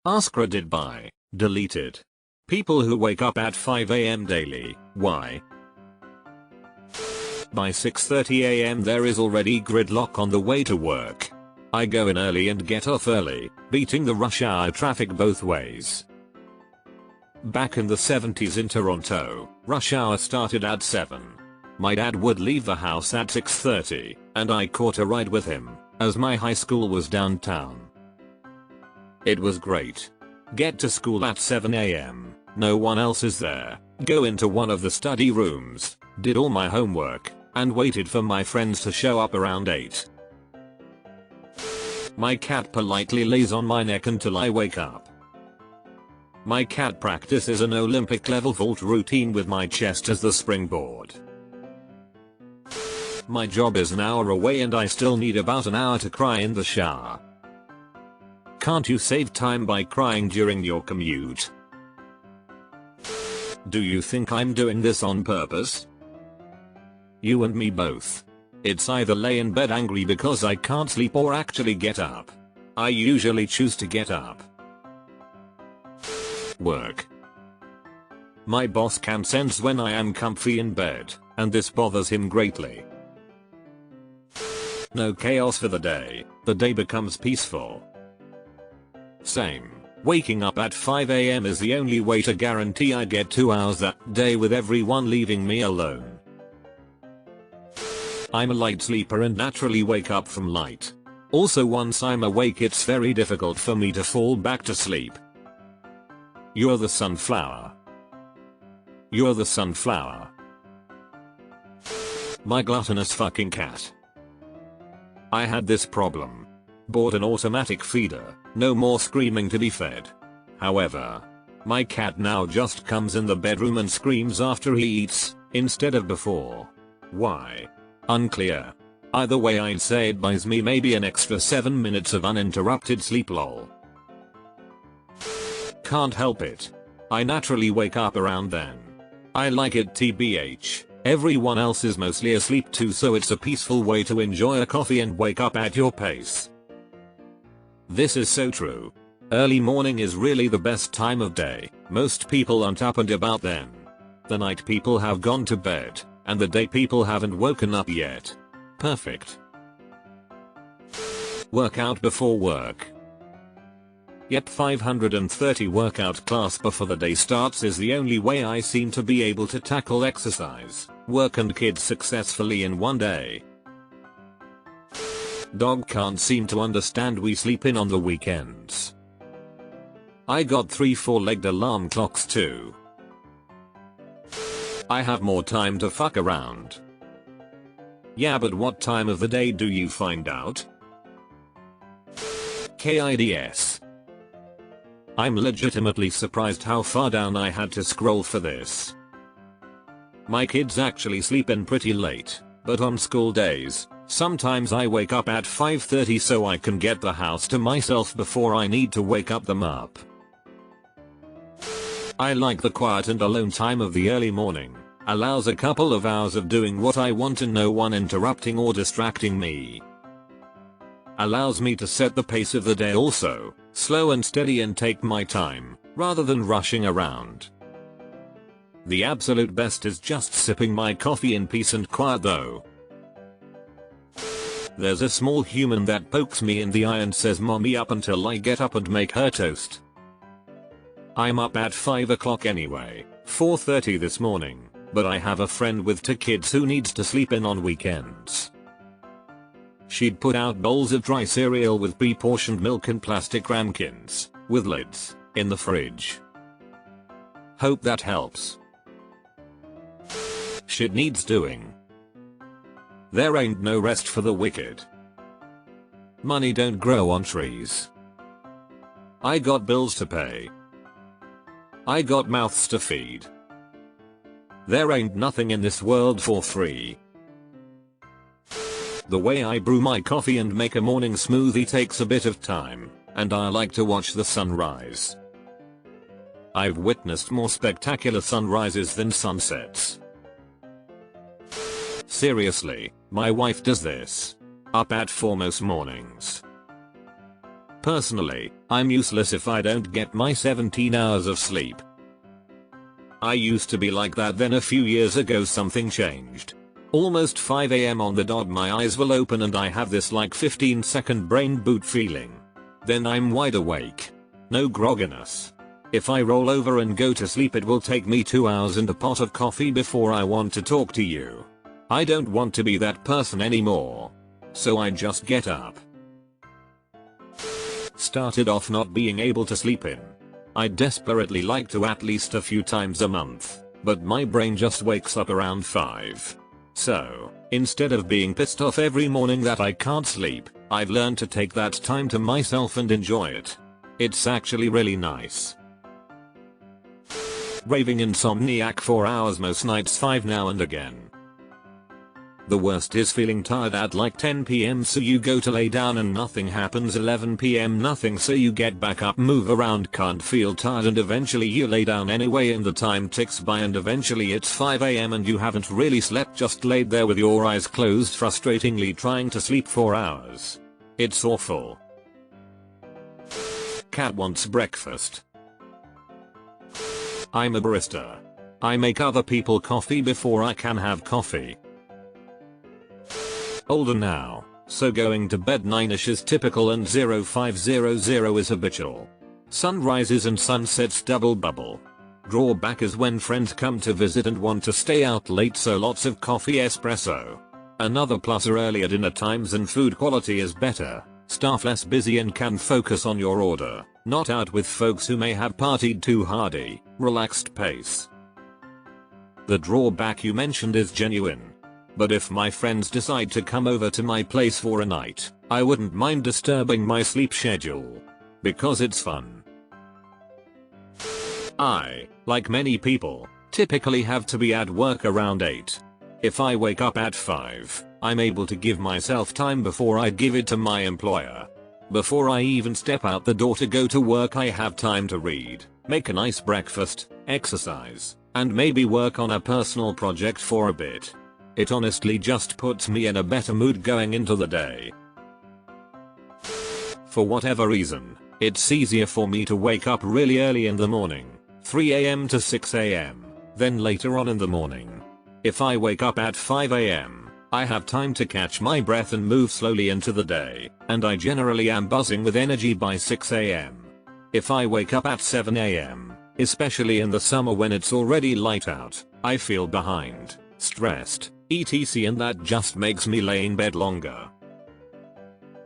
AskReddit by deleted. People who wake up at 5 am daily, why? By 6:30 am there is already gridlock on the way to work. I go in early and get off early, beating the rush hour traffic both ways. Back in the 70s in Toronto, rush hour started at 7. My dad would leave the house at 6:30, and I caught a ride with him, as my high school was downtown. It was great. Get to school at 7 am, no one else is there, go into one of the study rooms, did all my homework, and waited for my friends to show up around 8. My cat politely lays on my neck until I wake up. My cat practices an Olympic level vault routine with my chest as the springboard. My job is an hour away and I still need about an hour to cry in the shower. Can't you save time by crying during your commute? Do you think I'm doing this on purpose? You and me both. It's either lay in bed angry because I can't sleep or actually get up. I usually choose to get up. Work. My boss can sense when I am comfy in bed, and this bothers him greatly. No chaos for the day becomes peaceful. Same. Waking up at 5 am is the only way to guarantee I get 2 hours that day with everyone leaving me alone. I'm a light sleeper and naturally wake up from light. Also, once I'm awake it's very difficult for me to fall back to sleep. You're the sunflower. You're the sunflower. My gluttonous fucking cat. I had this problem. Bought an automatic feeder, no more screaming to be fed. However, my cat now just comes in the bedroom and screams after he eats, instead of before. Why? Unclear. Either way I'd say it buys me maybe an extra 7 minutes of uninterrupted sleep lol. Can't help it. I naturally wake up around then. I like it tbh. Everyone else is mostly asleep too, so it's a peaceful way to enjoy a coffee and wake up at your pace. This is so true. Early morning is really the best time of day. Most people aren't up and about then. The night people have gone to bed, and the day people haven't woken up yet. Perfect. Workout before work. Yep, 530 workout class before the day starts is the only way I seem to be able to tackle exercise, work and kids successfully in one day. Dog can't seem to understand we sleep in on the weekends. I got 3 4-legged alarm clocks too. I have more time to fuck around. Yeah, but what time of the day do you find out? KIDS. I'm legitimately surprised how far down I had to scroll for this. My kids actually sleep in pretty late, but on school days, sometimes I wake up at 5:30 so I can get the house to myself before I need to wake up them up. I like the quiet and alone time of the early morning. Allows a couple of hours of doing what I want and no one interrupting or distracting me. Allows me to set the pace of the day also, slow and steady and take my time, rather than rushing around. The absolute best is just sipping my coffee in peace and quiet though. There's a small human that pokes me in the eye and says mommy up until I get up and make her toast. I'm up at 5 o'clock anyway, 4:30 this morning, but I have a friend with 2 kids who needs to sleep in on weekends. She'd put out bowls of dry cereal with pre-portioned milk and plastic ramekins, with lids, in the fridge. Hope that helps. Shit needs doing. There ain't no rest for the wicked. Money don't grow on trees. I got bills to pay. I got mouths to feed. There ain't nothing in this world for free. The way I brew my coffee and make a morning smoothie takes a bit of time, and I like to watch the sunrise. I've witnessed more spectacular sunrises than sunsets. Seriously, my wife does this. Up at 4 most mornings. Personally, I'm useless if I don't get my 17 hours of sleep. I used to be like that, then a few years ago something changed. Almost 5 AM on the dot my eyes will open and I have this like 15-second brain boot feeling. Then I'm wide awake. No grogginess. If I roll over and go to sleep it will take me 2 hours and a pot of coffee before I want to talk to you. I don't want to be that person anymore. So I just get up. Started off not being able to sleep in. I desperately like to at least a few times a month, but my brain just wakes up around 5. So, instead of being pissed off every morning that I can't sleep, I've learned to take that time to myself and enjoy it. It's actually really nice. Raving insomniac 4 hours most nights, 5 now and again. The worst is feeling tired at like 10 PM, so you go to lay down and nothing happens. 11 PM nothing, so you get back up, move around, can't feel tired, and eventually you lay down anyway and the time ticks by and eventually it's 5 AM and you haven't really slept, just laid there with your eyes closed frustratingly trying to sleep 4 hours. It's awful. Cat wants breakfast. I'm a barista. I make other people coffee before I can have coffee. Older now, so going to bed 9ish is typical and 0500 is habitual. Sunrises and sunsets double bubble. Drawback is when friends come to visit and want to stay out late, so lots of coffee espresso. Another plus are earlier dinner times and food quality is better, staff less busy and can focus on your order, not out with folks who may have partied too hardy, relaxed pace. The drawback you mentioned is genuine. But if my friends decide to come over to my place for a night, I wouldn't mind disturbing my sleep schedule. Because it's fun. I, like many people, typically have to be at work around 8. If I wake up at 5, I'm able to give myself time before I give it to my employer. Before I even step out the door to go to work, I have time to read, make a nice breakfast, exercise, and maybe work on a personal project for a bit. It honestly just puts me in a better mood going into the day. For whatever reason, it's easier for me to wake up really early in the morning, 3 AM to 6 AM, then later on in the morning. If I wake up at 5 AM, I have time to catch my breath and move slowly into the day, and I generally am buzzing with energy by 6 AM. If I wake up at 7 AM, especially in the summer when it's already light out, I feel behind, stressed, etc., and that just makes me lay in bed longer.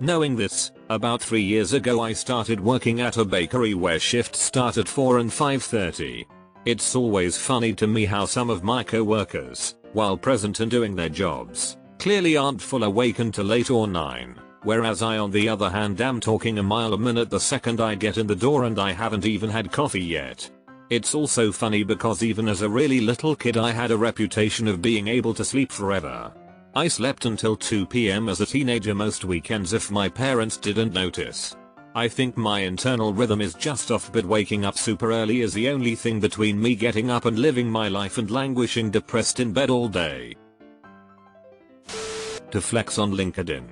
Knowing this, about 3 years ago I started working at a bakery where shifts start at 4 and 5:30. It's always funny to me how some of my co-workers, while present and doing their jobs, clearly aren't full awake until 8 or 9, whereas I on the other hand am talking a mile a minute the second I get in the door and I haven't even had coffee yet. It's also funny because even as a really little kid I had a reputation of being able to sleep forever. I slept until 2 PM as a teenager most weekends if my parents didn't notice. I think my internal rhythm is just off, but waking up super early is the only thing between me getting up and living my life and languishing depressed in bed all day. To flex on LinkedIn.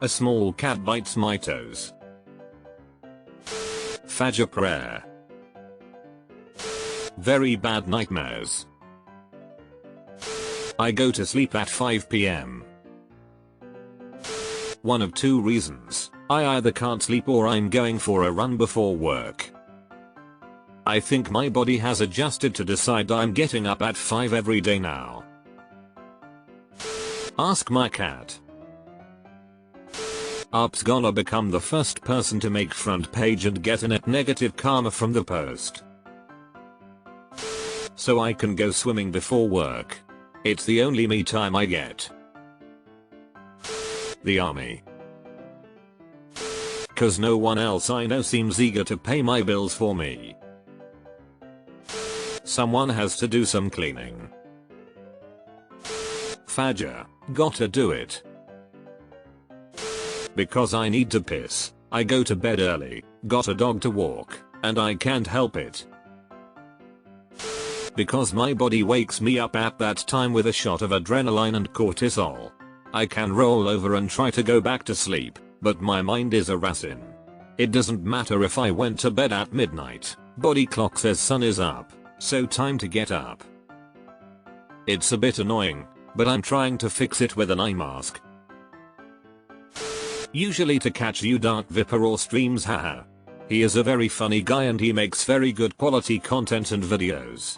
A small cat bites my toes. Fajr prayer. Very bad nightmares. I go to sleep at 5 PM. One of two reasons. I either can't sleep or I'm going for a run before work. I think my body has adjusted to decide I'm getting up at 5 every day now. Ask my cat. Up's gonna become the first person to make front page and get a net negative karma from the post. So I can go swimming before work. It's the only me time I get. The army. Cause no one else I know seems eager to pay my bills for me. Someone has to do some cleaning. Fajr, gotta do it. Because I need to piss, I go to bed early, got a dog to walk, and I can't help it. Because my body wakes me up at that time with a shot of adrenaline and cortisol. I can roll over and try to go back to sleep, but my mind is a racing. It doesn't matter if I went to bed at midnight, body clock says sun is up, so time to get up. It's a bit annoying, but I'm trying to fix it with an eye mask. Usually to catch you Dark Viper or streams haha. He is a very funny guy and he makes very good quality content and videos.